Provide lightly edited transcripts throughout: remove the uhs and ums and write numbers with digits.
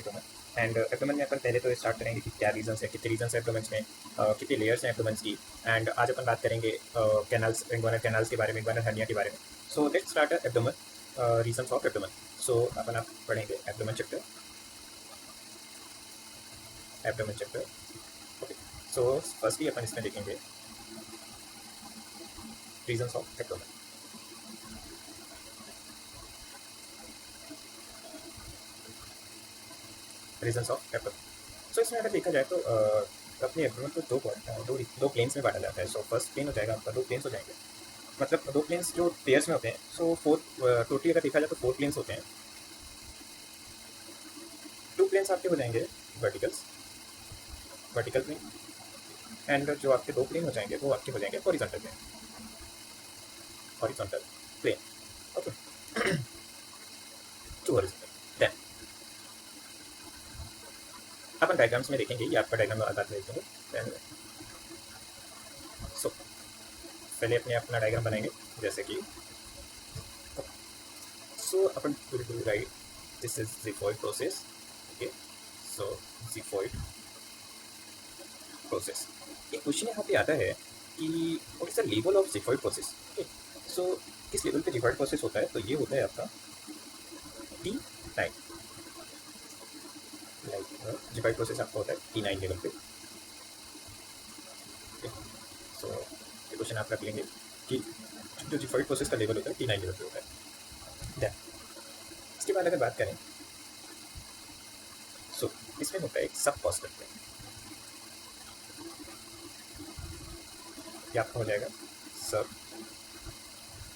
Abdomen. And abdomen में अपन पहले तो स्टार्ट करेंगे कि क्या रीजंस है, कितने रीजंस है एब्डोमेन में, कितनी लेयर्स हैं एब्डोमेन की। एंड आज अपन बात करेंगे कैनल्स, इंग्वानल कैनल्स के बारे में, इंग्वानल हर्निया के बारे में। So let's start abdomen, regions of abdomen. So अपन आप पढ़ेंगे abdomen chapter, abdomen chapter. Okay, so firstly अपन इसमें देखेंगे regions of abdomen. Regions of abdomen. So इसमें अगर देखा जाए तो अपने एब्डोमेन को दो प्लेन्स में बांटा जाता है। सो फर्स्ट प्लेन हो जाएगा आपका, दो प्लेन्स हो जाएंगे, मतलब दो प्लेन्स जो पेयर्स में होते हैं। सो टोटली अगर देखा जाए तो 4 प्लेन्स होते हैं। 2 प्लेन्स आपके हो जाएंगे वर्टिकल्स, वर्टिकल प्लेन। एंड जो आपके 2 प्लेन हो जाएंगे वो आपके हो जाएंगे horizontal plane, horizontal plane. Okay, 2 horizontal. Then अपन डायग्राम्स में देखेंगे, ये आपका डायग्राम आधार देखेंगे। सो पहले अपना डायग्राम बनाएंगे, जैसे कि सो अपन will do right this is xiphoid process. Okay, so xiphoid process. एक क्वेश्चन यहाँ पे आता है कि what is the level of xiphoid process. Okay, so किस लेवल पे ज़िगोइड प्रोसेस होता है, तो ये होता है आपका T9। लाइक ज़िगोइड प्रोसेस आपका होता है T9 लेवल पे। सो ये क्वेश्चन आप रख लेंगे कि जो ज़िगोइड प्रोसेस का लेवल होता है T9 लेवल पे होता है। देन इसके बाद अगर बात करें, सो इसमें होता है एक सब कॉस्टल प्लेन। ये आपका हो जाएगा सब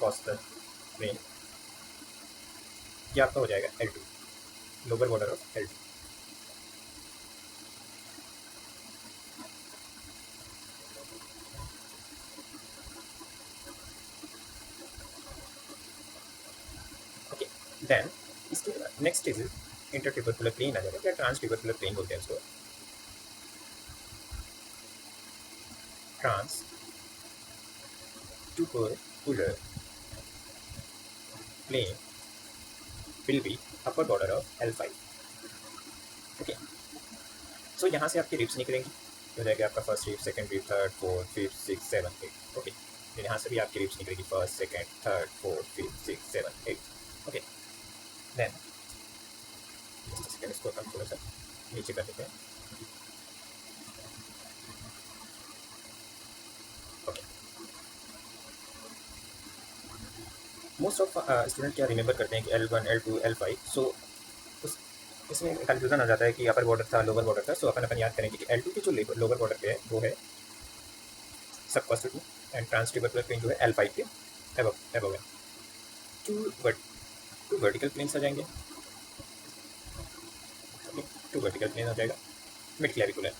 कॉस्टल प्लेन। ये आपका हो जाएगा L2, lower border of L2। Okay, then इसके नेक्स्ट इज इंटरट्यूबरकुलर प्लेन आ जाएगा, या ट्रांसट्यूबरकुलर प्लेन बोलते हैं उसको। Trans tubercular plane will be upper border of L5। Okay, so यहाँ से आपकी रिप्स निकलेंगी, हो जाएगा आपका first rib, second rib, third, fourth, fifth, six, seven, eight. Okay, फिर यहाँ से भी आपकी रिप्स निकलेगी, first, second, third, fourth, fifth, six, seven, eight. Okay, then second इसको अपन थोड़ा सा नीचे कर देते हैं। ओके, मोस्ट ऑफ स्टूडेंट क्या रिमेंबर करते हैं कि L1, L2, L5। सो इसमें कन्फ्यूजन हो जाता है कि अपर बॉर्डर था, लोअर बॉर्डर था। सो अपन याद करेंगे कि L2 की जो लोअर बॉर्डर पे है वो है सब कॉस्टल प्लेन, एंड ट्रांसट्यूबरकुलर प्लेन जो है L5 के एबव है। टू वर्टिकल प्लेन्स आ जाएंगे, टू वर्टिकल प्लेन हो जाएगा mid clavicular,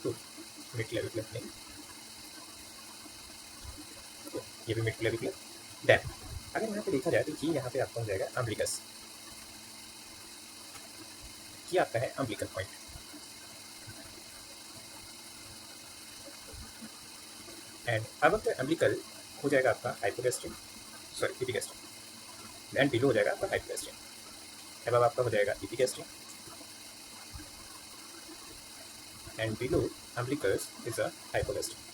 to mid clavicular plane. ये भी मिड क्लेविकुलर। देन अगर यहाँ पे देखा जाए तो ये यहाँ पे आपका हो जाएगा अम्बिलिकस, ये आपका है अम्बिलिकल पॉइंट। एंड अब अम्बिलिकल हो जाएगा आपका hypogastric, sorry epigastric. And below हो जाएगा आपका हाइपोगैस्ट्रिक। अब आपका हो जाएगा epigastric, and below umbilicus is a hypogastric.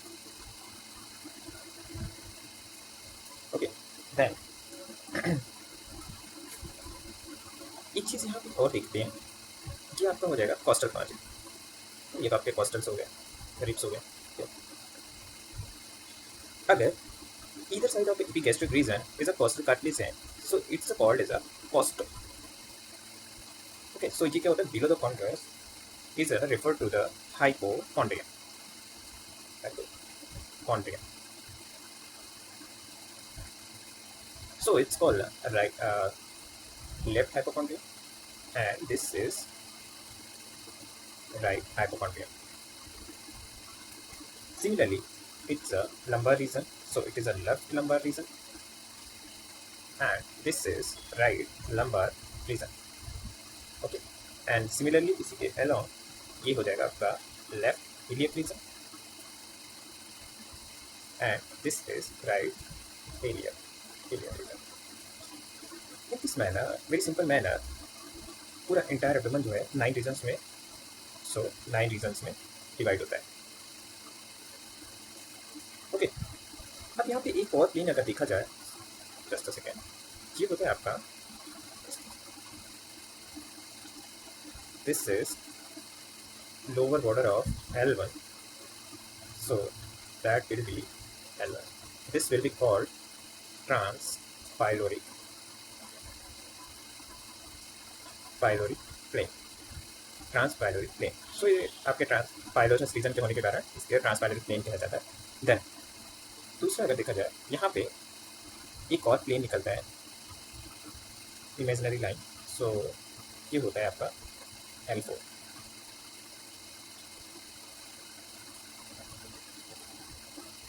Okay, then एक चीज़ यहाँ पे और देखते हैं, ये आपका हो जाएगा कॉस्टल मार्जिन। ये तो आपके कॉस्टल्स हो गए, रिप्स हो गए। अगर either side of the epigastric region is a costal cartilage है, so it's called as a costal। okay, so ये क्या होता है, below the chondrus is referred to the hypochondrium, hypochondrium। so it's called left hypochondrium, and this is right hypochondrium। similarly it's a lumbar region, so it is a left lumbar region, and this is right lumbar region। okay, and similarly इसी के along ये हो जाएगा आपका left iliac region, and this is right iliac region। This manner, very simple manner, पूरा entire abdomen जो है 9 regions में, सो 9 रीजन्स में डिवाइड होता है। ओके, अब यहाँ पे एक और प्लेन अगर देखा जाए, जस्ट अ सेकेंड, ये होता है आपका, this is lower border of L1, so that will be L1. This will be called transpyloric plane, transpyloric plane. So ये आपके ट्रांसपाइलोरस रीजन के होने के कारण इसके ट्रांसपाइलोरिक प्लेन कहा जाता है। देन दूसरा अगर देखा जाए, यहाँ पे एक और प्लेन निकलता है, इमेजिनरी लाइन, सो ये होता है आपका L4।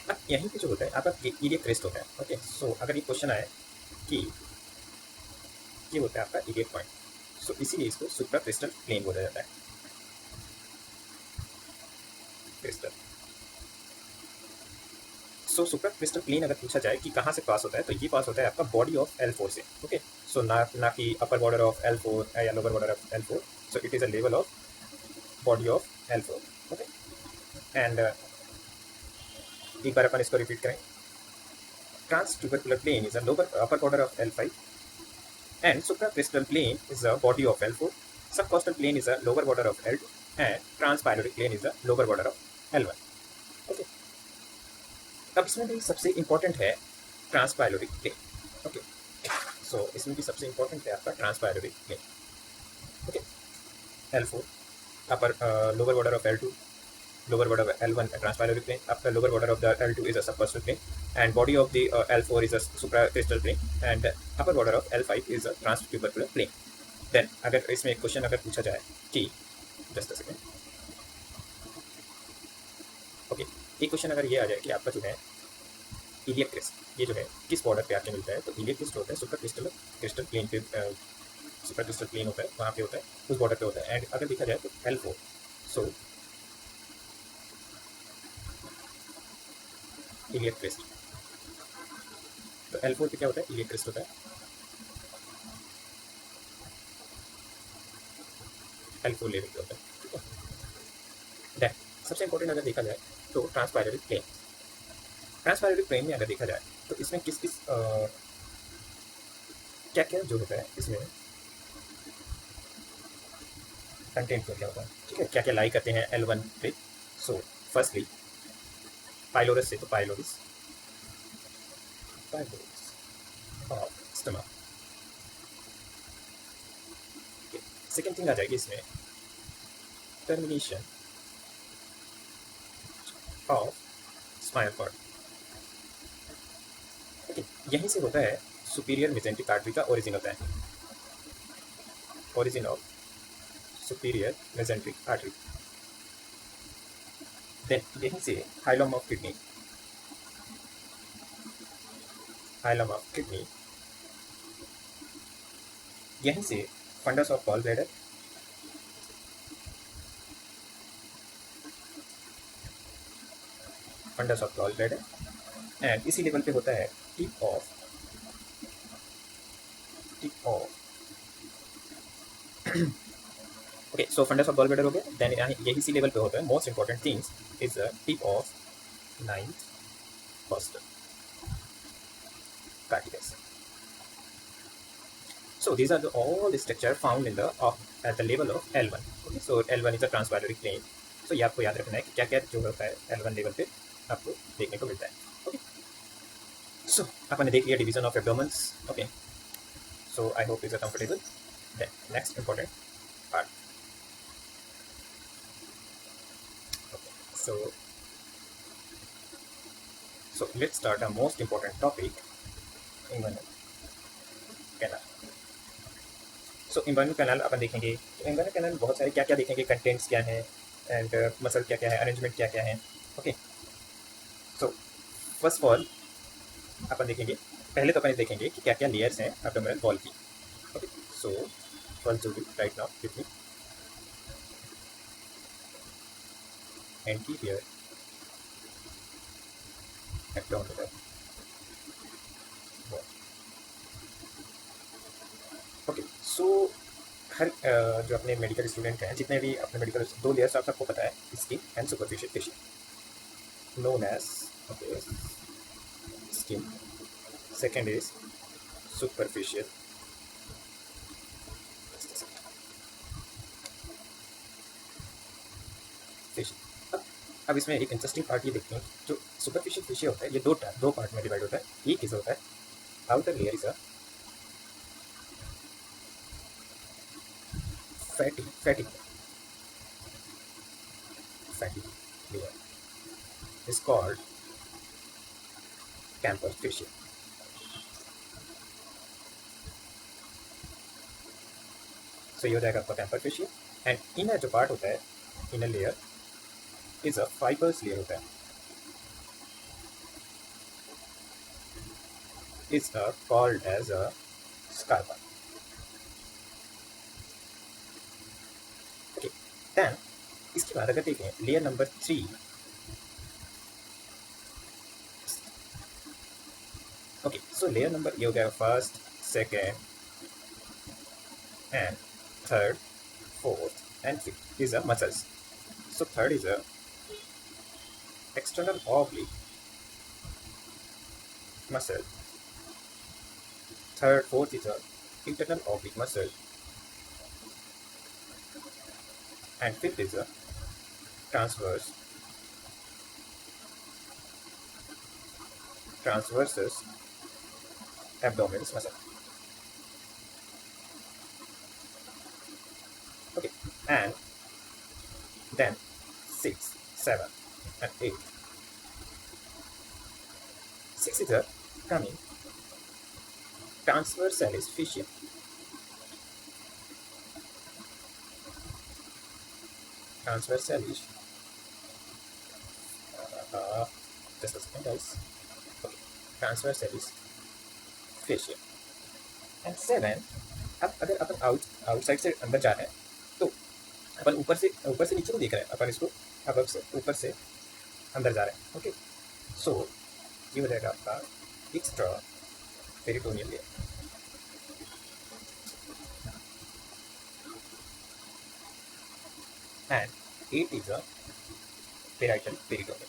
अब यहीं पे जो होता है आपका इलियक क्रेस्ट होता है। ओके, सो अगर ये क्वेश्चन आए कि ये होता है आपका इलियक पॉइंट, सो इसीलिए इसको सुप्रा क्रिस्टल प्लेन बोला जाता है। क्रिस्टल, सो सुप्रा क्रिस्टल प्लेन अगर पूछा जाए कि कहाँ से पास होता है, तो ये पास होता है आपका बॉडी ऑफ L4 से। ओके, सो ना कि अपर बॉर्डर ऑफ L4 या lower border of L4, so it is a level of body of L4। Okay, and एक बार अपन इसको रिपीट करें, transtubercular plane is a lower upper border of L5 and supracrystal plane is the body of L4, subcostal plane is the lower border of L2 and transpyloric plane is the lower border of L1। Okay, अब इसमें भी सबसे important है ट्रांसपाइलोरिक plane. Okay, सो इसमें भी सबसे important है आपका transpyloric plane. Okay, L4 upper lower border of L2, lower border of L1 a transpyloric plane, upper lower border of the L2 is a subcostal plane, and body of the L4 is a supracrystal plane, and upper border of L5 is a transtubercular plane। then अगर इसमें एक question अगर पूछा जाए कि just a second, okay, एक question अगर ये आ जाए कि आपका जो है इलियक क्रेस्ट, ये जो है किस बॉर्डर पे आके मिलता है, तो इलियक क्रेस्ट होता है सुप्राक्रिस्टल प्लेन पे, सुप्राक्रिस्टल प्लेन होता है वहाँ पे होता है, उस बॉर्डर पे होता है। एंड अगर देखा जाए तो L4, सो इलियक क्रेस्ट, तो L4 पे क्या होता है, इलियक क्रेस्ट होता है, L4 लेवल पे होता है। ठीक है, देन सबसे इंपॉर्टेंट अगर देखा जाए तो ट्रांसपाइलोरिक प्लेन, ट्रांसपाइलोरिक प्लेन में अगर देखा जाए तो इसमें किस किस क्या क्या जो होता है इसमें कंटेंट क्या होता है, ठीक है, क्या क्या लाई करते हैं L1 पे। सो फर्स्टली पाइलोरस से, तो pylorus of stomach. Second thing आ जाएगी इसमें termination of spinal cord. Okay, यहीं से होता है सुपीरियर मेजेंटिक आर्टरी का ओरिजिन होता है, origin of superior mesenteric artery. Then यहीं से hilum of kidney, hilum of kidney, यहीं से fundus of gall bladder, fundus of gall bladder, and इसी लेवल पे होता है tip of okay, so fundus of gall bladder हो गया। देन यही इसी लेवल पे होता है most important things is the tip of ninth costal cartilage। So these are all the structure found in the at the level of L1। Okay, so L1 is a transpyloric plane। So ये आपको याद रखना है कि क्या क्या जो होता है L1 लेवल पे आपको देखने को मिलता है। ओके, सो अपन ने देख लिया division of abdomens. Okay, so I hope is a comfortable. Then next important part, okay, so let's start a most important topic, inguinal canal। So inguinal canal अपन देखेंगे, तो इन्वायरनल कैनाल बहुत सारे क्या क्या देखेंगे, कंटेंट्स क्या है, एंड मसल क्या क्या है, अरेंजमेंट क्या क्या है। Okay, so first of all अपन देखेंगे, पहले तो अपन देखेंगे कि क्या क्या लेयर्स हैं एब्डोमिनल वॉल की। ओके, सो फर्स्ट जो भी right now with me, anterior abdominal wall, okay so हर जो अपने मेडिकल स्टूडेंट हैं, जितने भी अपने मेडिकल, दो लेयर्स आप सबको पता है, skin and superficial facial, known as okay skin, second is superficial facial. अब इसमें एक इंटरेस्टिंग पार्ट ये देखते हैं, जो सुपरफिशियल फेशियल होता है ये दो पार्ट में डिवाइड होता है। एक इज होता है outer layer is a fatty layer is called campus facial. So ये हो जाएगा आपका कैंपर फेशियल। एंड इनर जो पार्ट होता है, inner layer is a fibres layer होता है, is a called as a Scarpa. Okay then इसके बाद अगर देखें layer number 3, okay so layer number ये हो गया first, second and third, fourth and fifth is a muscles. So third is a external oblique muscle. Fourth is a internal oblique muscle, and fifth is a transversus abdominis muscle. Okay, and then 6, 7, and 8. 6 is a coming transversalis fascia. Transversalis. Just a second, guys. Okay, transversalis fascia. And 7. अब अगर अपन outside से अंदर जा रहे हैं तो अपन ऊपर से नीचे नहीं देख रहे हैं, अपन इसको अब से ऊपर से अंदर जा रहे हैं। ओके सो ये हो जाएगा आपका extra peritoneal layer. And 8 is a parietal peritoneal.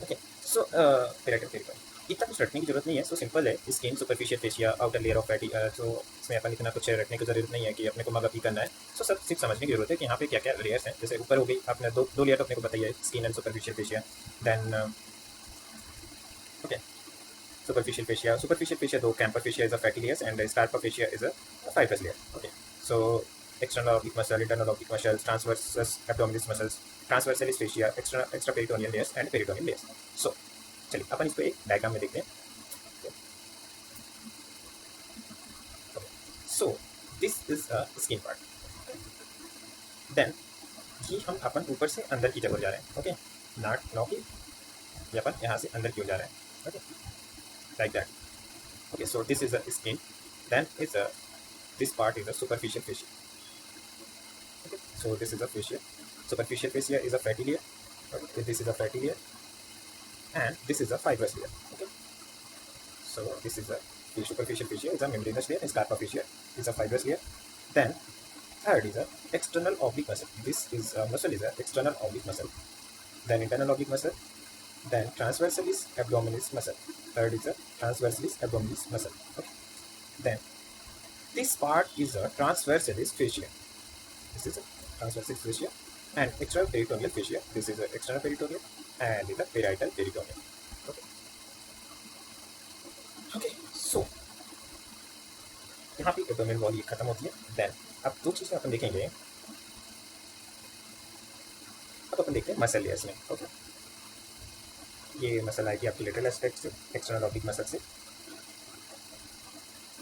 Okay so parietal peritoneal इतना कुछ रखने की जरूरत नहीं है, सो सिंपल है। Skin, superficial fascia, outer layer of fatty, तो इसमें अपन इतना कुछ रखने की जरूरत नहीं है कि अपने को मगअप ही करना है। सो सब सिर्फ समझने की जरूरत है कि यहाँ पे क्या क्या लेयर्स हैं। जैसे ऊपर हो गई आपने दो लेयर तो अपने को बताइए, skin and superficial fascia. Then okay superficial fascia though camper fascia is a fatty layers and scarpa fascia is a fibrous layer. Okay so external oblique muscle, internal oblique muscles, transversus abdominis muscles, transversalis fascia, extra peritoneal layers and peritoneal layers. So चलिए अपन इसको एक diagram में देखते हैं। So this is a skin part. Then ये हम अपन ऊपर से अंदर की तरफ जा रहे हैं। ओके नॉट की ये अपन यहाँ से अंदर की ओर जा रहे हैं। Okay like that. Okay, so this is a skin. Then this part is a superficial fascia. Okay, so this is a fascia. Superficial fascia is a fatty layer. Okay, this is a fatty layer, and this is a fibrous layer. Okay, so this is a superficial fascia is a membranous layer, and scarpa fascia is a fibrous layer. Then third is a external oblique muscle. This is a muscle is a external oblique muscle. Then internal oblique muscle. Then transversalis abdominis muscle. Third is a transversalis abdominis muscle. Okay. Then this part is a transversalis fascia. This is a transversalis fascia and external peritoneal fascia. This is a external peritoneal and is a parietal peritoneal. Okay. Okay. So यहाँ पे abdominal wall ये खत्म होती है। Then अब दो चीज़ें अपन देखेंगे। अब अपन देखते हैं मसल लेयर्स में। ओके ये मसल आएगी आपकी लेटरल एस्पेक्ट से, एक्सटर्नल ऑब्लिक मसल से।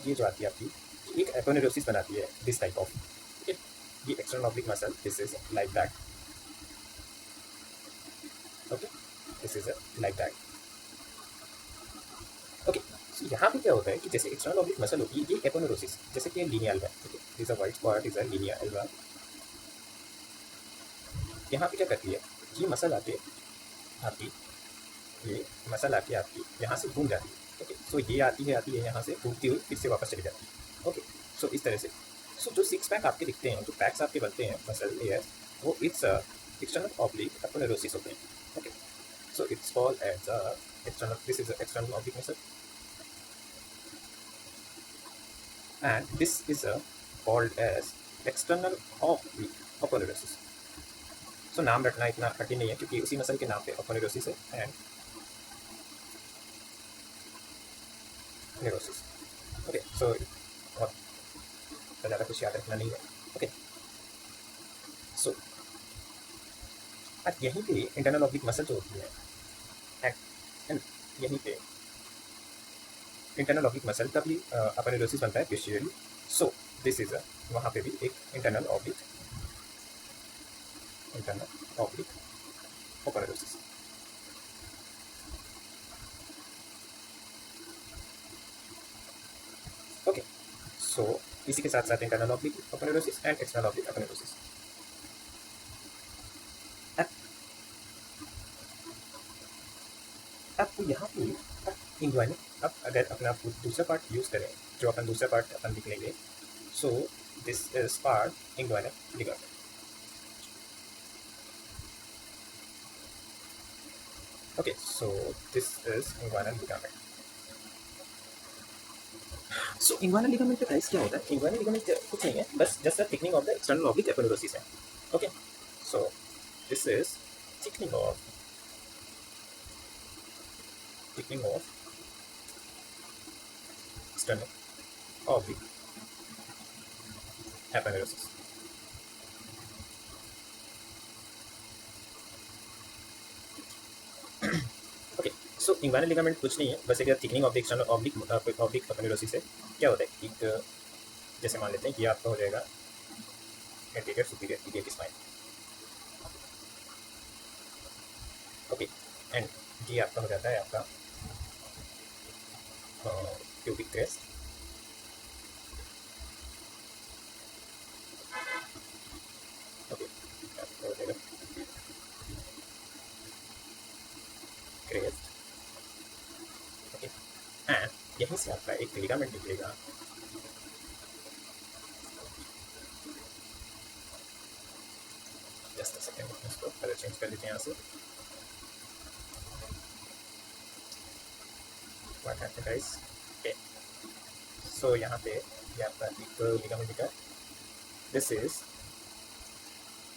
ये जो आती है आपकी एक एपोनेरोसिस बनाती है दिस टाइप ऑफ। ये external oblique muscle this is like that. Okay this is like that. Okay so यहाँ पे क्या होता है कि जैसे एक्सटर्नल ऑब्लिक मसल होती है, ये एपोनेरोसिस जैसे कि लीनियल है। Okay this a white spot is a linea alba. यहाँ पे क्या करती है, ये मसल आती है आपकी ये मसल आके आपकी यहाँ से घूम जाती है। ओके, सो ये आती है यहाँ से घूमती हुई फिर से वापस चली जाती है। ओके, सो इस तरह से सो जो सिक्स पैक आपके दिखते हैं, जो पैक्स आपके बनते हैं मसल लेयर्स, वो इट्स एक्सटर्नल ऑब्लिक अपोनेरोसिस होते हैं। Okay, so it's called as external, this is external oblique muscle and this is called as external oblique aponeurosis. सो नाम रखना इतना कठिन नहीं है क्योंकि उसी मसल के नाम पे अपोनेरोसिस है एंड नेरोसिस। ओके, सो बहुत ज़्यादा कुछ याद रखना नहीं है। ओके, सो अब यहीं पे इंटरनल ऑब्लिक मसल जो होती है एंड यहीं पे इंटरनल ऑब्लिक मसल का भी अपोनेरोसिस बनता है पोस्टीरियरली। सो दिस इज वहाँ पे भी एक internal oblique aponeurosis. Okay, so इसी के साथ साथ internal oblique aponeurosis and external oblique aponeurosis. अब यहाँ पे इंग्वाइनल, अब अगर अपना दूसरा पार्ट यूज़ करें, जो अपन दूसरा पार्ट अपन लिख लेंगे, so this is part inguinal ligament. Okay, so this is inguinal ligament. So inguinal ligament का गाइस क्या होता है? इंग्वाइनल लिगामेंट कुछ नहीं है, बस just the thickening of the external oblique aponeurosis है। Okay, so this is thickening of external oblique aponeurosis. Okay, so inguinal ligament कुछ नहीं है, बस एक thickening of the external oblique aponeurosis है। क्या होता है कि जैसे मान लेते हैं कि आपका हो जाएगा anterior superior iliac spine. Okay, and ये आपका हो जाता है आपका प्यूबिक क्रेस्ट। ओके, आपका हो जाएगा क्रेस्ट। ओके, एंड यहीं से आपका एक लिगामेंट निकलेगा, जस्ट अ सेकेंड, इसको कलर चेंज कर लेते हैं यहाँ से। What happened guys? Okay, so यहाँ पे ये आपका एक लिगामेंट दिखा, this is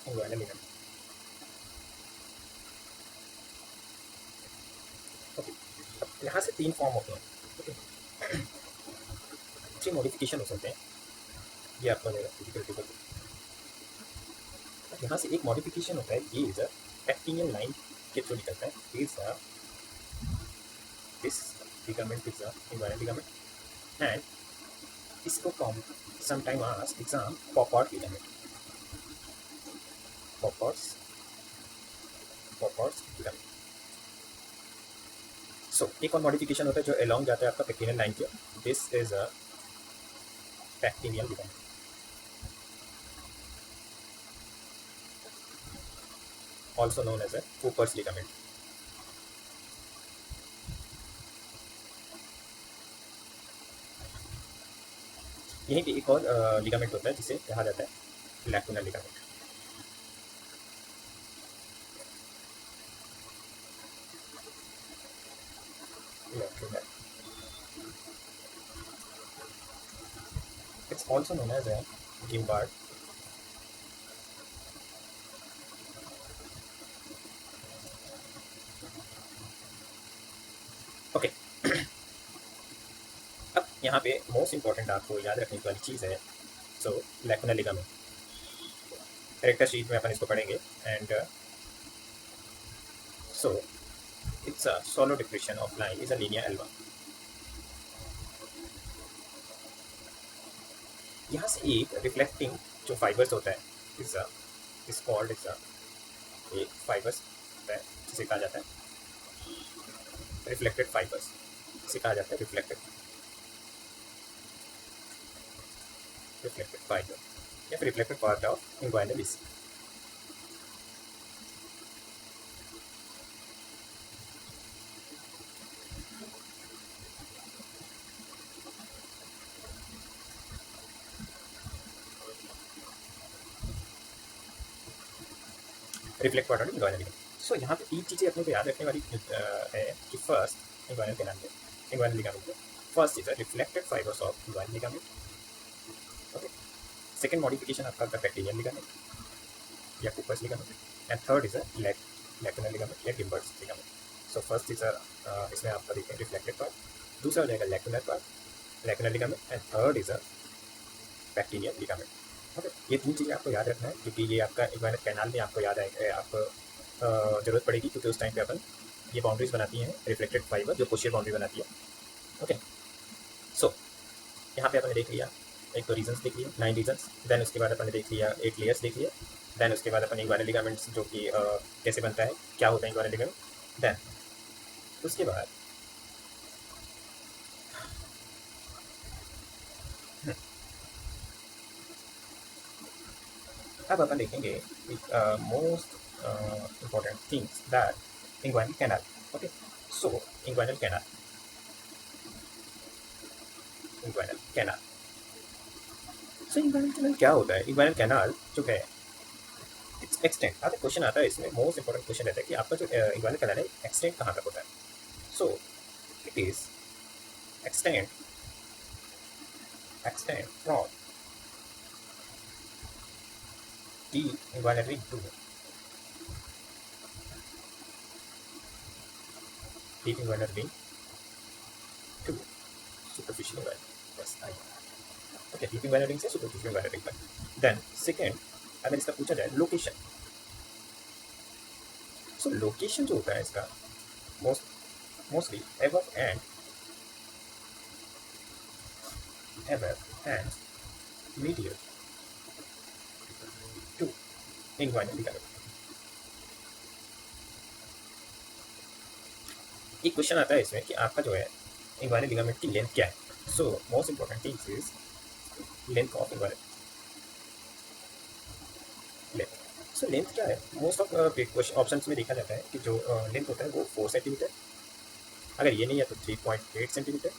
inguinal ligament. Okay, अब यहाँ से तीन फॉर्म होते हैं। ओके, थ्री मॉडिफिकेशन हो सकते हैं, ये आपका हो जाएगा फिजिकल। यहाँ से एक मॉडिफिकेशन होता है, ये इज अ एक्टिनियम लाइन के थ्रू निकलता है, is this ligament is a inguinal ligament and इसको form sometime asked exam Poupart ligament, Poupart's ligament. So एक और मॉडिफिकेशन होता है जो अलोंग जाता है आपका पेक्टिनियल लाइन के, this is a pectineal ligament. also known as a Cooper's ligament. यहीं पे एक और लिगामेंट होता है जिसे कहा जाता है lacunar ligament. It's also known as a Gimbard. ओके, अब यहाँ पे मोस्ट इम्पॉर्टेंट आपको याद रखने वाली चीज़ है, सो लैक्यूनर लिगामेंट। कैरेक्टर शीट में अपन इसको पढ़ेंगे and so it's a solo depression of line is a linear album. यहाँ से एक रिफ्लेक्टिंग जो फाइबर्स होता है इज कॉल्ड एक फाइबर्स होता है जिसे कहा जाता है रिफ्लेक्टेड फाइबर्स, इसे कहा जाता है रिफ्लेक्टेड फाइबर या फिर reflected part of inguinal EC. Reflect part और इंग्वाइनल लिगामेंट। सो यहाँ पे 3 चीज़ें अपने को याद रखने वाली है कि फर्स्ट इंग्वाइनल कैनाल में, इंग्वाइनल लिगामेंट में, first is a reflected fibres of inguinal ligament, okay. Second modification आपका बैक्टीरियल लिगामेंट या Cooper's ligament, and third is a lacunar ligament या Gimbernat's ligament. So first is इसमें आपका देखिए reflected part, दूसरा हो जाएगा lacunar part, lacunar ligament, and third is a pectineal ligament, okay. ये 3 चीज़ें आपको याद रखना है क्योंकि ये आपका इंग्वाइनल कैनाल में आपको याद आएगा, आपको ज़रूरत पड़ेगी क्योंकि उस टाइम पे अपन ये बाउंड्रीज बनाती हैं रिफ्लेक्टेड फाइबर जो पोस्टीरियर बाउंड्री बनाती है, ओके। सो यहाँ पे अपन ने देख लिया, एक तो रीजंस देख लिया 9 रीजंस, देन उसके बाद अपन ने देख लिया 8 लेयर्स देख लिया, देन उसके बाद अपन इंग्वाइनल लिगामेंट्स जो कि कैसे बनता है, क्या होता है इंग्वाइनल लिगामेंट, देन उसके बाद अब अपन देखेंगे most important things that inguinal canal, okay. So inguinal canal, inguinal canal, so inguinal canal क्या होता है, inguinal canal जो है इट्स एक्सटेंट, आता क्वेश्चन आता है इसमें, मोस्ट इंपॉर्टेंट क्वेश्चन रहता है कि आपका जो इंग्वाइनल कैनाल है एक्सटेंट कहाँ तक होता है। So it is extent from the inguinal ring to deep inguinal ring to superficial inguinal, yes I, okay, deep inguinal ring से superficial inguinal ring पर। then second अगर इसका पूछा जाए लोकेशन, सो लोकेशन जो होता है इसका mostly above and medial to inguinal ligament। एक क्वेश्चन आता है इसमें कि आपका जो है इंग्वाइनल लिगामेंट की लेंथ क्या है। So most important things is length of inguinal length. So length क्या है, मोस्ट ऑफ ऑप्शन में देखा जाता है कि जो लेंथ होता है वो 4 सेंटीमीटर, अगर ये नहीं है तो 3.8 सेंटीमीटर,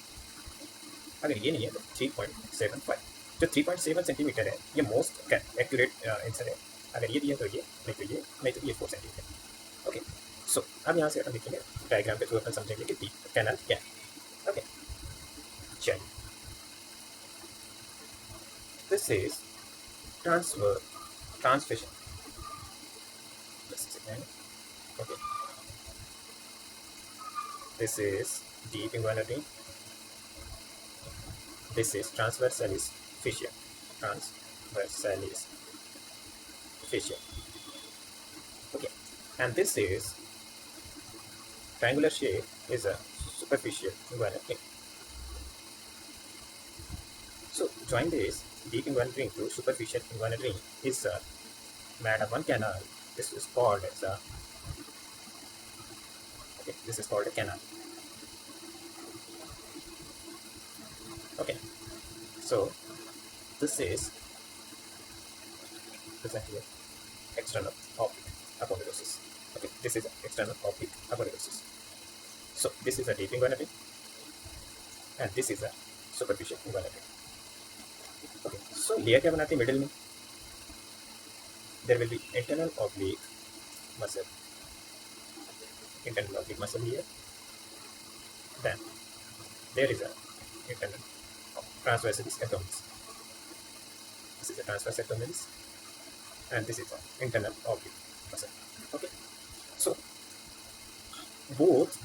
अगर ये नहीं है तो 3.75। जो 3.7 सेंटीमीटर है ये मोस्ट एक्यूरेट आंसर है, अगर ये दिया तो ये, नहीं तो ये 4 सेंटीमीटर, ओके। सो अब यहाँ से अपन देखेंगे डायग्राम के थ्रू अपन समझेंगे कि डीप कैनाल क्या है, ओके। चलिए, this is trans fascia, okay, this is deep inguinal ring, this is transversalis fissure, transversalis fissure, okay, and this is triangular shape is a superficial inguinal ring. So join this deep inguinal ring to superficial inguinal ring is made of one canal. This is called as a, okay, this is called a canal, okay. So this is present here external oblique aponeurosis, okay, this is external oblique aponeurosis. So this is a deep inguinal ring and this is a superficial inguinal ring, okay. So layer क्या बनाते हैं middle में, there will be internal oblique muscle, internal oblique muscle here, then there is a internal transversalis abdominis, this is a transverse abdominis and this is an internal oblique muscle, okay. So both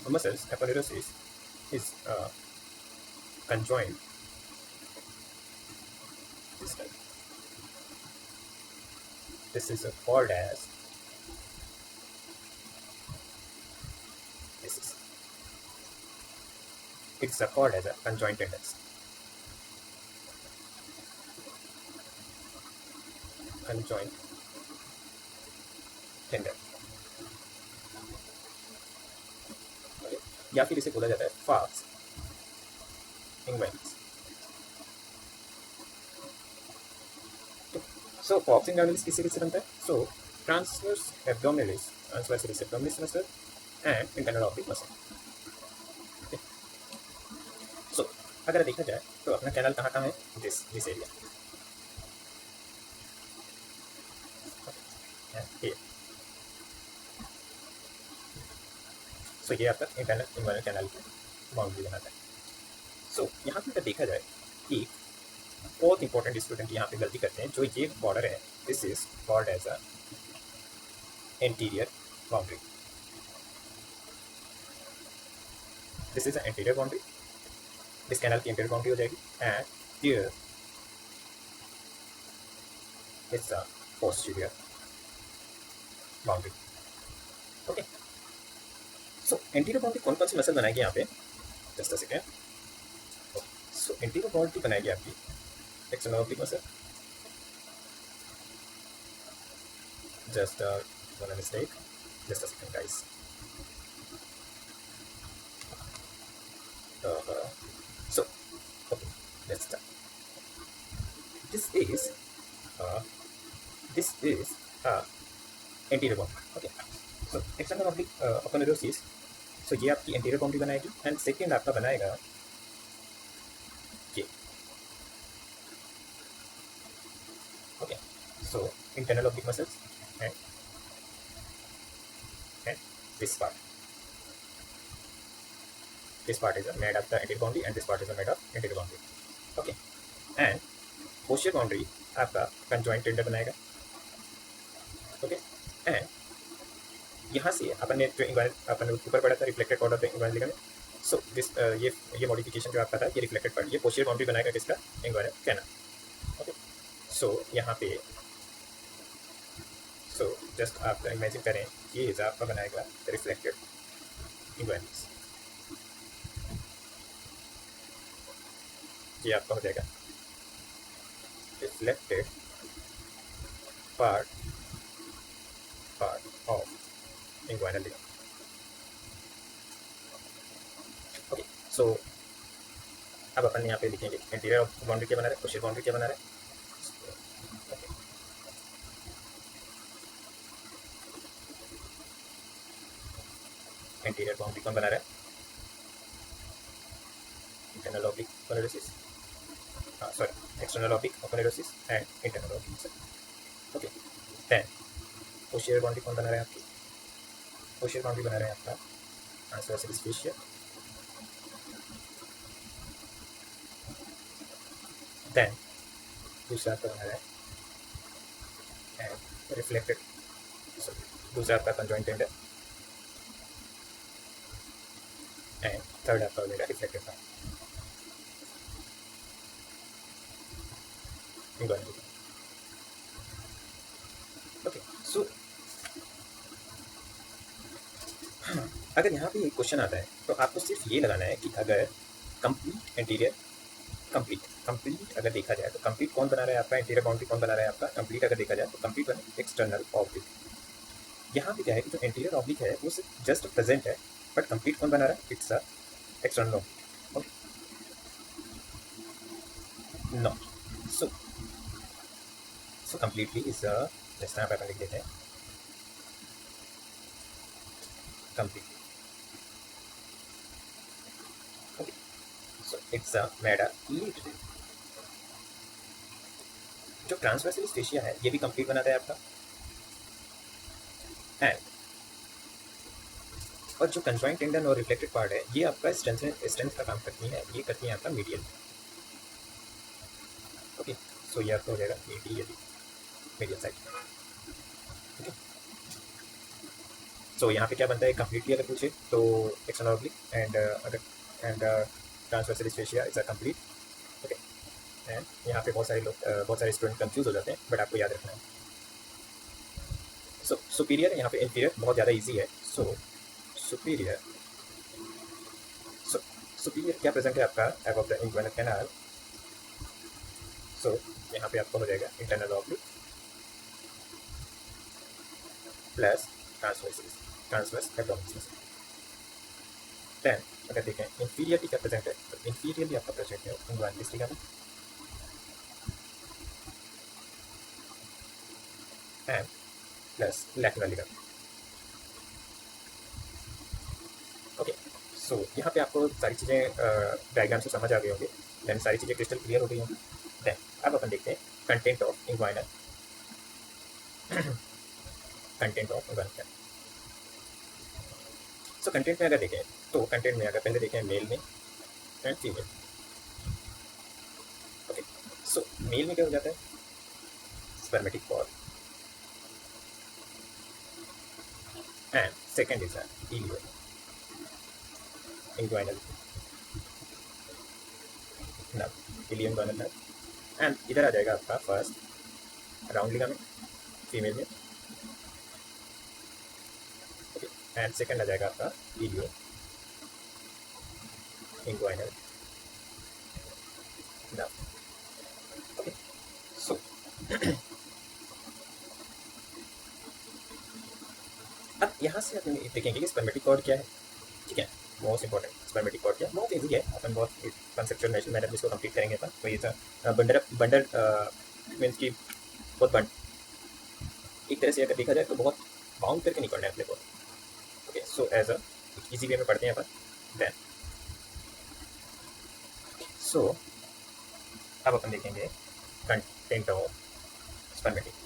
muscles aponeurosis is conjoined this time. This is called as, this is, it's called as a conjoint tendons, conjoint tendon, okay? या फिर इसे बोला जाता है fox इंग्वाइनलिस। सो fox इंग्वाइनलिस किससे किससे बनता है, so transverse abdominis muscle and internal oblique muscle, okay? So अगर देखा जाए तो अपना कैनल कहाँ है, दिस एरिया, सो ये आपका इंटरनल इन्वायरनल कैनाल की बाउंड्री बनाता है। सो यहाँ पे अगर देखा जाए कि बहुत इंपॉर्टेंट स्टूडेंट यहाँ पे गलती करते हैं, जो ये बॉर्डर है this is called as a interior boundary. This is a interior boundary, इस कैनाल की इंटीरियर बाउंड्री हो जाएगी and here it's a posterior boundary. Okay, so interior boundary कौन कौन सी मसल बनाएगी यहाँ पे, just a second. So interior boundary बनाएगी आपकी external oblique muscle, just one mistake, just a second guys. So okay, let's start. This is uh, this is anterior boundary. Okay, so external oblique aponeurosis, so ये आपकी anterior boundary बनाएगी and second आपका बनाएगा ये। okay, so internal oblique muscles and this part is made of the anterior boundary and this part is made of anterior boundary. Okay, and posterior boundary आपका conjoint tendon बनाएगा। Okay, and यहाँ से अपन ने जो अपन ऊपर पढ़ा था reflected part of the inguinal ligament, so this ये मॉडिफिकेशन जो आपका था ये रिफ्लेक्टेड पार्ट, ये पोस्टीरियर बाउंड्री बनाएगा किसका, इंग्वाइनल कैनाल। ओके, सो यहाँ पे सो जस्ट आप इमेजिन करें ये आपका बनाएगा रिफ्लेक्टेड इंग्वाइनल, ये आपका हो जाएगा reflected part of inguinal ligament. Okay, so अब अपन यहाँ पे लिखेंगे इंटीरियर बाउंड्री क्या बना रहा है, पोस्टीरियर बाउंड्री क्या बना रहा है। इंटीरियर बाउंड्री कौन बना रहा है, internal oblique aponeurosis, sorry external oblique aponeurosis and internal oblique. Okay, then posterior boundary कौन बना रहा है आपकी, पोस्टीरियर बाउंड्री बना रहा है आपका ट्रांसवर्सल स्पेशिया, देन दूसरा आपका बना रहा है एंड रिफ्लेक्टेड, दूसरा आपका कंजॉइंट टेंडन एंड थर्ड आपका हो जाएगा रिफ्लेक्टेड पार्ट। ओके, सो अगर यहाँ पे एक क्वेश्चन आता है तो आपको सिर्फ ये लगाना है कि अगर कंप्लीट इंटीरियर कंप्लीट अगर देखा जाए तो कंप्लीट कौन बना रहा है आपका, इंटीरियर बाउंड्री कौन बना रहा है आपका, कंप्लीट अगर देखा जाए तो कंप्लीट बना एक्सटर्नल ऑब्लिक। यहाँ पे क्या है कि जो इंटीरियर ऑब्लिक है वो सिर्फ जस्ट प्रेजेंट है, बट कंप्लीट कौन बना रहा है, it's a external oblique. No, so completely is जैसे यहाँ पे लिख देते हैं complete. Okay, so it's made a lead. जो ट्रांसवर्सल स्पेशिया है ये भी कंप्लीट बनाता है आपका, एंड और जो कंजॉइंट टेंडन और रिफ्लेक्टेड पार्ट है ये आपका स्ट्रेंथ का काम करती है, ये करती है आपका मीडियल। ओके, सो ये आपका हो जाएगा मीडियल साइड। ओके, सो यहाँ पे क्या बनता है, कंप्लीटली अगर पूछे तो external oblique and transversal fascia is a complete. Okay, and यहाँ पे बहुत सारे स्टूडेंट कंफ्यूज हो जाते हैं, बट आपको याद रखना है। सो सुपीरियर, यहाँ पे इंफीरियर बहुत ज़्यादा इजी है। सो सुपीरियर क्या प्रेजेंट है आपका above the inguinal canal, so यहाँ पे आपको हो जाएगा internal oblique plus transverse abdominal. Then अगर देखें इंफीरियरली क्या प्रेजेंट है, तो इंफीरियरली आपका प्रेजेंट है inguinal ligament and plus lateral ligament. Okay, so यहाँ पे आपको सारी चीज़ें डायग्राम से समझ आ गई होंगी, देन सारी चीज़ें क्रिस्टल क्लियर हो गई होंगी। देन अब अपन देखते हैं content of inguinal canal. So content में अगर देखें तो कंटेंट में अगर पहले देखें मेल में and female. Okay, so male में क्या हो जाता है, spermatic cord, and second is ilioinguinal nerve, ilioinguinal nerve. And इधर आ जाएगा आपका फर्स्ट राउंड लिगामेंट फीमेल में, ओके, एंड सेकेंड आ जाएगा आपका ilioinguinal nerve. Okay, so अब यहाँ से अपन देखेंगे कि स्पर्मेटिक कॉर्ड क्या है, ठीक है, मोस्ट इंपॉर्टेंट। स्पर्मेटिक कॉर्ड क्या है, बहुत ईजी है, अपन बहुत कंसेप्चुअल मैनर में इसको कंप्लीट करेंगे अपन। तो ये था बंडर बंडर मीन्स की बहुत बंड, एक तरह से अगर देखा जाए तो बहुत बाउंड करके नहीं पढ़ना है अपने को। Okay, so as a easy way में पढ़ते हैं अपन। देन सो अब अपन देखेंगे कंटेंट ऑफ स्पर्मेटिक कॉर्ड।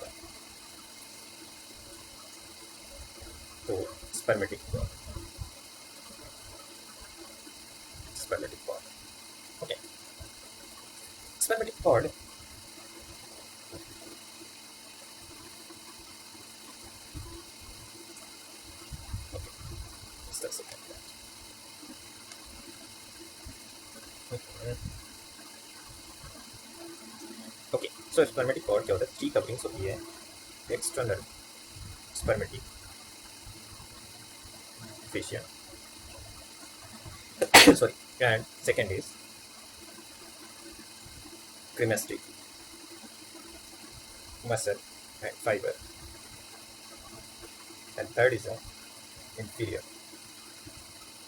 तो spermatic cord, spermatic cord, okay, spermatic cord okay, so spermatic cord क्या होता है, 3 कवरिंग्स होती है, external spermatic fascia sorry, and second is cremastic muscle and fiber, and third is a inferior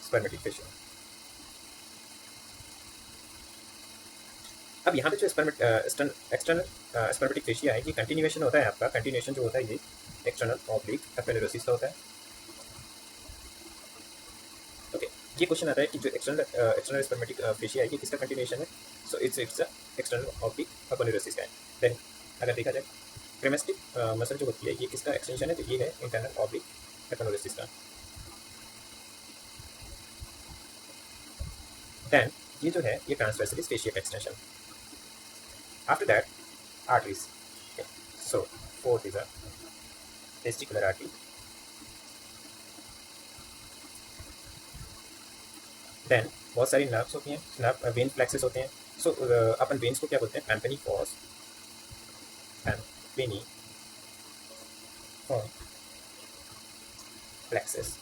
spermatic fascia. अब यहाँ पे जो एक्सटर्नल स्पर्मेटिक फेशिया है, ये कंटिन्यूएशन होता है आपका, कंटिन्यूएशन जो होता है ये एक्सटर्नल ऑब्लिक एपेनेरोसिस का होता है। ओके, ये क्वेश्चन आता है कि जो एक्सटर्नल स्पर्मेटिक फेशिया है ये किसका कंटिन्यूएशन है, सो इट्स एक्सटर्नल ऑब्लिक एपेनेरोसिस का है। देन अगर देखा जाए क्रेमेस्टिक मसल जो होती है ये किसका एक्सटेंशन है, तो ये है इंटरनल ऑब्लिक एपेनेरोसिस का। देन ये जो है ये ट्रांसवर्सलिस फेशिया का extension. After that, arteries. Okay. So, fourth is a testicular artery. Then बहुत सारी नर्व्स होती हैं, नर्व वेन फ्लेक्सेस होते हैं। सो अपन वेन्स को क्या बोलते हैं, pampiniform, pampiniform plexus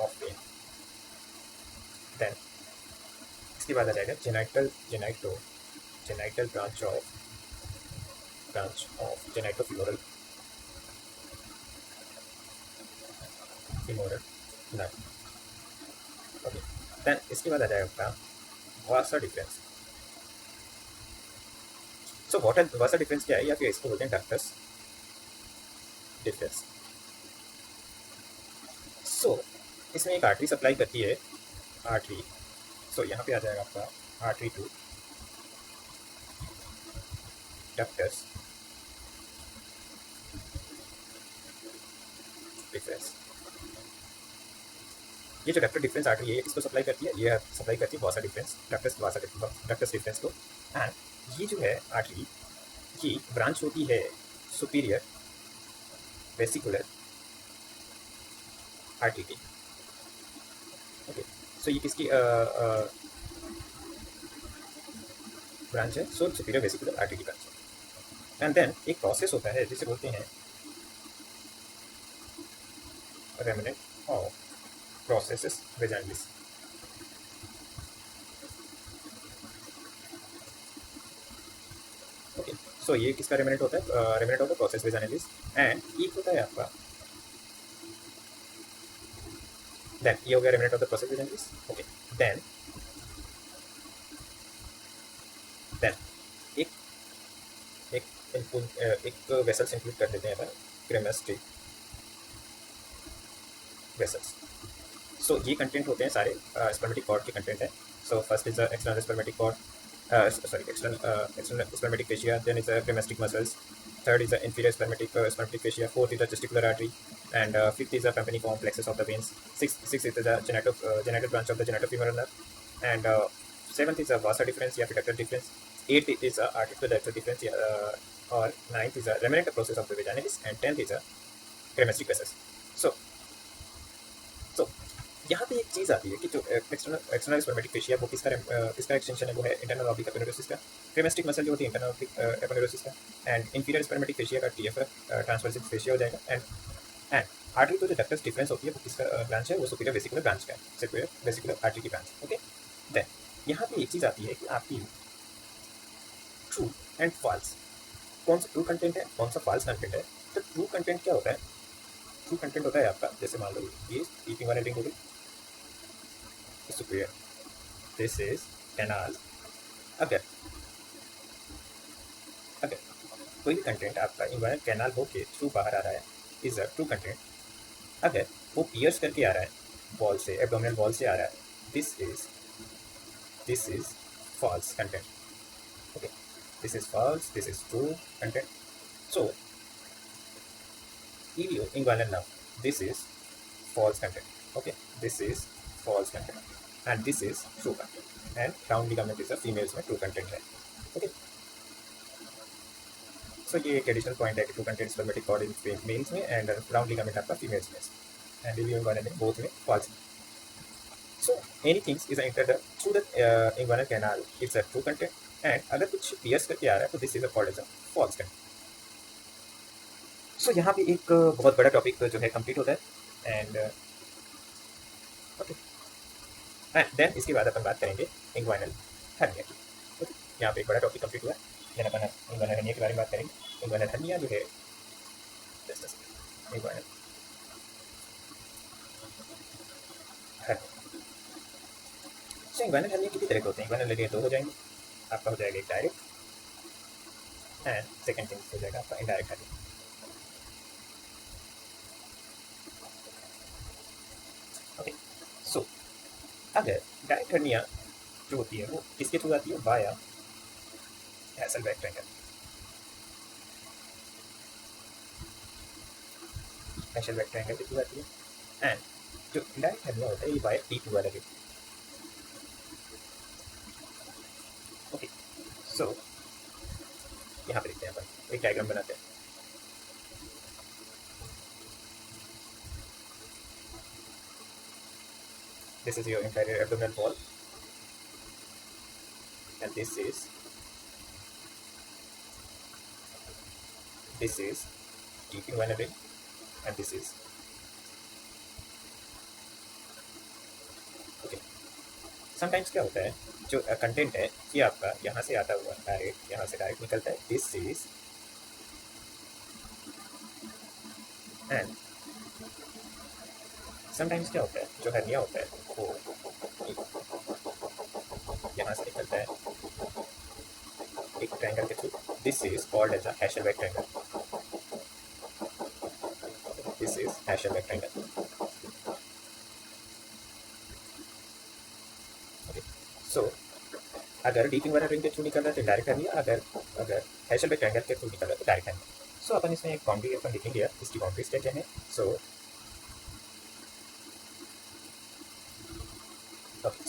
of vein. Then इसके बाद आ जाएगा genital branch of genitofemoral nerve। ओके, देन इसके बाद आ जाएगा आपका वासा डिफरेंस। सो वासा डिफरेंस क्या है, या फिर इसको बोलते हैं डक्टस डिफरेंस। सो इसमें एक आर्टरी सप्लाई करती है, आर्टरी। सो यहाँ पे आ जाएगा आपका आर्टरी टू डक्टस डिफरेंस। ये जो डक्टर डिफरेंस आर्टरी है इसको सप्लाई करती है, ये सप्लाई करती है वासा डिफरेंस, डक्टस डिफरेंस को। एंड ये जो है आर्टरी ये ब्रांच होती है सुपीरियर वेसिकुलर आर्टरी की। ओके, सो ये किसकी ब्रांच है, सो सुपीरियर वेसिकुलर आर्टरी की ब्रांच है। एंड देन एक प्रोसेस होता है जिसे बोलते हैं remnant of processes vaginalis. Okay, so ये किसका रेमिनेंट होता है, remnant of the process vaginalis. And एक होता है आपका, देन ये हो गया remnant of the process vaginalis. Okay, then एक वेसल्स इंक्लूड कर देते हैं अपन, क्रेमेस्टिक वेसल्स। सो ये कंटेंट होते हैं सारे स्पर्मेटिक कॉर्ड के कंटेंट है। So first is external spermatic cord, external spermatic fascia, then is cremasteric muscles, third is the inferior spermatic fascia, fourth is the testicular artery, and fifth is the tympaniform plexus of the veins. Sixth is the genital branch of the genitofemoral nerve, and seventh is a vasa difference या फिर ductal difference. Eighth is a articular difference or ninth is a remnant process of the vaginalis, and tenth is a cremastic process. So यहाँ पे एक चीज़ आती है कि जो external spermatic fascia वो किसका एक्सटेंशन है, वो है इंटरनल ऑब्लिक एपोनेुरोसिस का. क्रेमेस्टिक मसल जो होती है इंटरनल ऑब्लिक एपोनेुरोसिस का, एंड इंफीरियर स्पर्मेटिक फेशिया का टीएफएफ ट्रांसवर्सिक फेशिया हो जाएगा. एंड आर्टरी तो जो डक्टस डिफरेंस होती है वो किसका ब्रांच है, वो सुपीरियर वेसिकुलर ब्रांच का है, सुपीरियर वेसिकुलर आर्टरी की ब्रांच. ओके, देन यहाँ पे एक चीज़ आती है कि आपकी ट्रू एंड फॉल्स, कौन सा ट्रू कंटेंट है, कौन सा फॉल्स कंटेंट है. तो ट्रू कंटेंट क्या होता है, ट्रू कंटेंट होता है आपका, जैसे मान लो ये टीपिंग वाला रिंग हो गई superior, this is canal. अगर कोई भी कंटेंट आपका इन्वायरमेंट कैनाल होके थ्रू बाहर आ रहा है इज अ ट्रू कंटेंट. अगर वो पियर्स करके आ रहा है वॉल से, एब्डोमिनल वॉल से आ रहा है, this is false content. Okay, this is false, this is true content. So ilio inguinal nerve, this is false content. Okay, this is false content and this is true content, and round ligament is a females में true content है. Okay, so ये एक additional point है कि true content spermatic cord in males में and round ligament आपका females में, and ilio inguinal में both में false. So anything is entered through the inguinal canal, it's a true content, and अगर कुछ pierce करके आ रहा है तो this is a called as a false content. सो यहाँ पे एक बहुत बड़ा टॉपिक जो है कंप्लीट होता है. एंड ओके, एंड देन इसके बाद अपन बात करेंगे इंग्वाइनल हर्निया की. ओके, यहाँ पे एक बड़ा टॉपिक कंप्लीट हुआ है. देन अपन इंग्वाइनल हर्निया के बारे में बात करेंगे. इंग्वाइनल हर्निया जो है इंग्वाइनल हर्निया. सो इंग्वाइनल हर्निया कितनी तरह के होते हैं. इंग्वाइनल हर्निया दो हो जाएंगे. आपका हो जाएगा एक डायरेक्ट एंड सेकेंड थिंग हो जाएगा आपका इनडायरेक्ट हर्निया. सो अगर डायरेक्ट हर्निया जो होती है वो किसके थ्रू आती है, वाया हैसेलबैक ट्रायंगल. हैसेलबैक ट्रायंगल के थ्रू आती है. एंड जो इनडायरेक्ट हर्निया होता है ये वाया T2 वाला है. ओके, सो यहाँ पे देखते हैं अपन एक डायग्राम बनाते हैं. This is your inferior abdominal wall, and this is deep inguinal ring, and this is okay. Sometimes क्या होता है, जो कंटेंट है ये आपका यहाँ से आता हुआ डायरेक्ट, यहाँ से डायरेक्ट निकलता है. This is and समटाइम्स क्या होता है, जो हर्निया होता है वो यहाँ से निकलता है एक ट्रायंगल के through. This is called as a Hesselbach triangle. This is Hesselbach triangle. Okay, so अगर डीप इनवायरल रिंग के थ्रू निकल रहा है तो डायरेक्ट हर्निया, अगर हैशलबैक ट्रायंगल के थ्रू निकल रहा है तो डायरेक्ट हर्निया. सो अपन इसमें एक बाउंड्री अपन लिखेंगे, इसकी बाउंड्रीज क्या क्या है.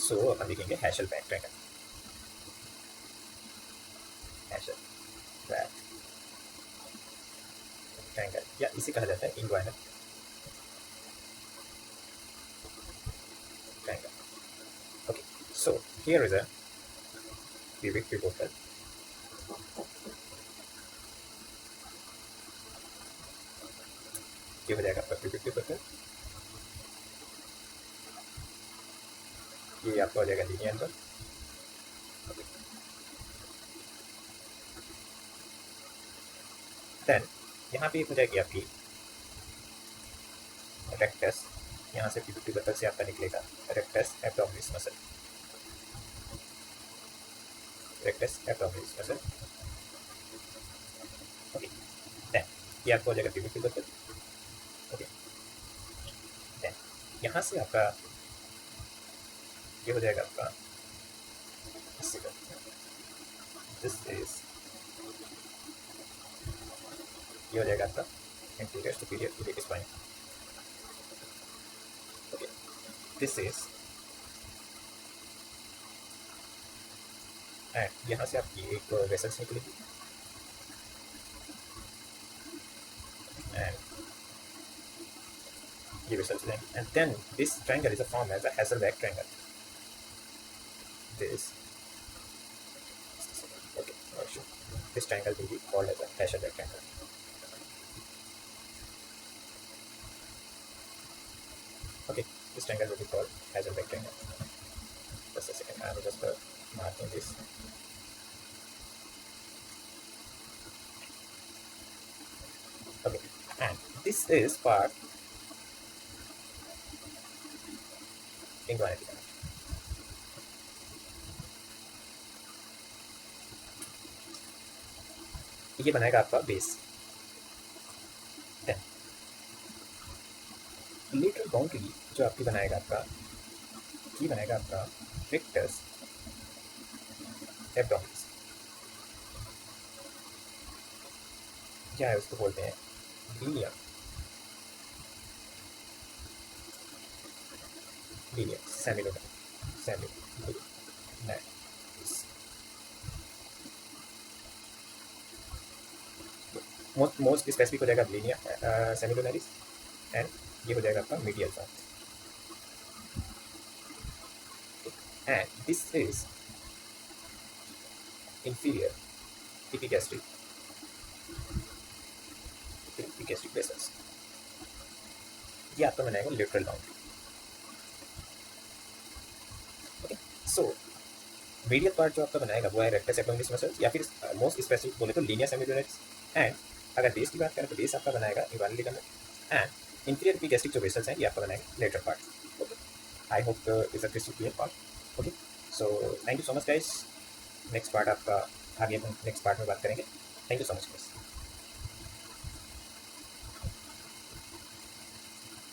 सो अपन लिखेंगे हैशलबैक ट्रायंगल. हैशलबैक ट्रायंगल या इसे कहा जाता है inguinal triangle. Okay, so here is a pubic tubercle. ये हो जाएगा आपका pubic tubercle. ये आपका हो जाएगा लीनियर पर. देन यहाँ पे हो जाएगी आपकी रेक्टस. यहाँ से pubic tubercle से आपका निकलेगा rectus abdominis muscle. Rectus abdominis muscle. Okay, then ये आपका हो जाएगा pubic tubercle. ओके, देन यहाँ से आपका ये हो जाएगा आपका दिस इज ये हो जाएगा आपका interior superior iliac spine. Okay, this is, and यहाँ से आपकी एक वेसल्स निकलेगी, एंड ये वेसल्स लेंगे, and then this triangle is a form as a Hesselbach triangle. This, okay, sure. This triangle will be called as a Hasselbalch triangle. Okay, this triangle will be called Hasselbalch triangle. Just a second, I will just marking this. Okay, and this is part inguinity. ये बनाएगा आपका base. Lateral boundary जो आपकी बनाएगा आपका, ये बनाएगा आपका रिक्टस एब्डोमिनस, क्या है उसको बोलते हैं, linear, linear semilunar, semilunar, most specific हो जाएगा लीनियर सेमिलुनरिस, एंड ये हो जाएगा आपका medial part, and this is inferior epigastric vessels। ये आपका बनाएगा लेटरल बाउंड्री। ओके, सो मीडियल पार्ट जो आपका बनाएगा वो है रेक्टस एब्डोमिनस मसल्स, या फिर मोस्ट स्पेसिफिक बोले तो लीनियर सेमिलुनरिस, एंड अगर बेस की बात करें तो बेस आपका बनाएगा inguinal ligament, and inferior epigastric जो वेसल्स हैं ये आपका बनाएगा lateral part. Okay, I hope is a crystal clear part. Okay, so thank you so much guys. Next part आपका आगे हम नेक्स्ट पार्ट में बात करेंगे। Thank you so much guys.